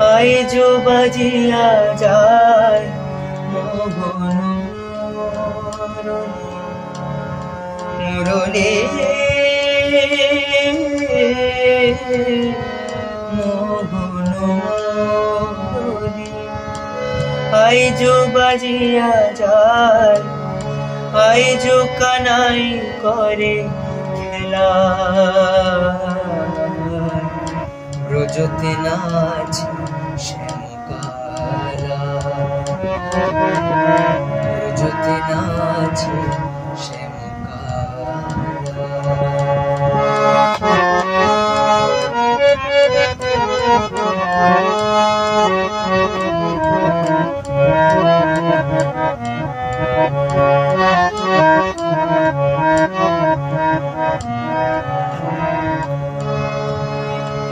আইজো বাজিয়া যায় মোহন মুরলী মোহন মুরলী আইজো বাজিয়া যায় আইজো কানাই করে খেলা ব্রজতে নাচ শ্যামকালা ব্রজতে নাচ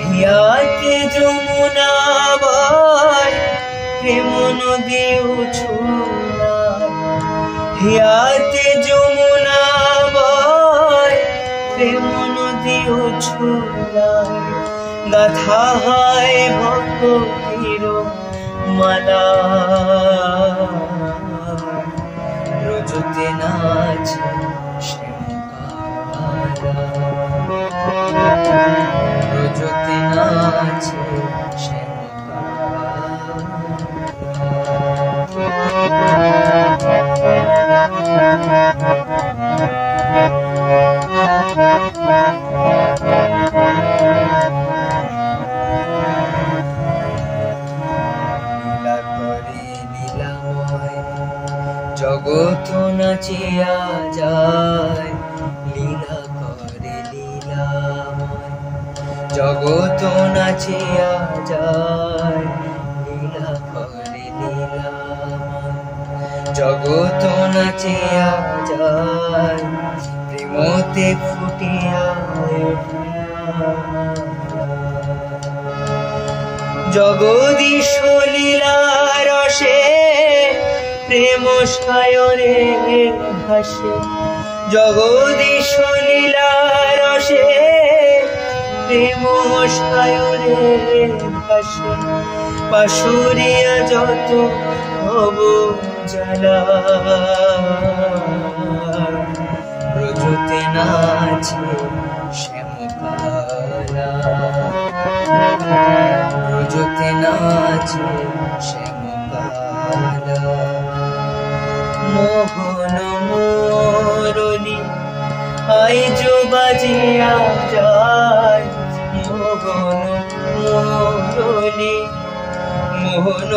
হিয়াতে যমুনা বয় প্রেম নদী উছুলা হিয়াতে যমুনা বয় প্রেম নদী উছুলা গাথা হয় ভক্তির মালা ব্রজতে নাচ শ্যামকালা ব্রজতে নাচ জগৎ নাচিয়া যায় লীলা করে লীলাময় জগৎ নাচিয়া যায় লীলা করে লীলাময় জগৎ নাচিয়া যায় প্রেমতে ফুটিয়া জগদীশ লীলা রসে প্রেম সায়রে ভাসে জগদীশ লীলা রসে প্রেম সায়রে ভাসে পাশুরিয়া যত হব জ্বালা ব্রজতে নাচে শ্যামকালা ব্রজতে নাচে শ্যামকালা মোহন মুরলী আইজো বাজিয়া যায় মোহন মুরলী মোহন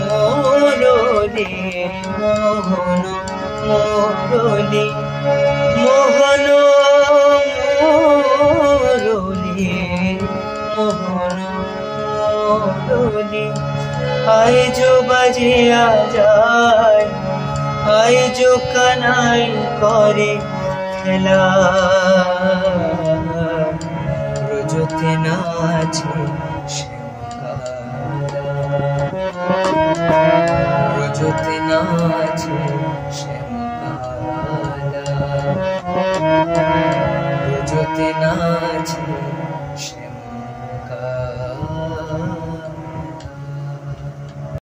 মুরলী মোহন মুরলী মোহন মুরলী মোহন মুরলী আইজো বাজিয়া যায় আইজো কানাই করে খেলা ব্রজতে নাচে শ্যামকালা ব্রজতে নাচে শ্যামকালা ব্রজতে নাচে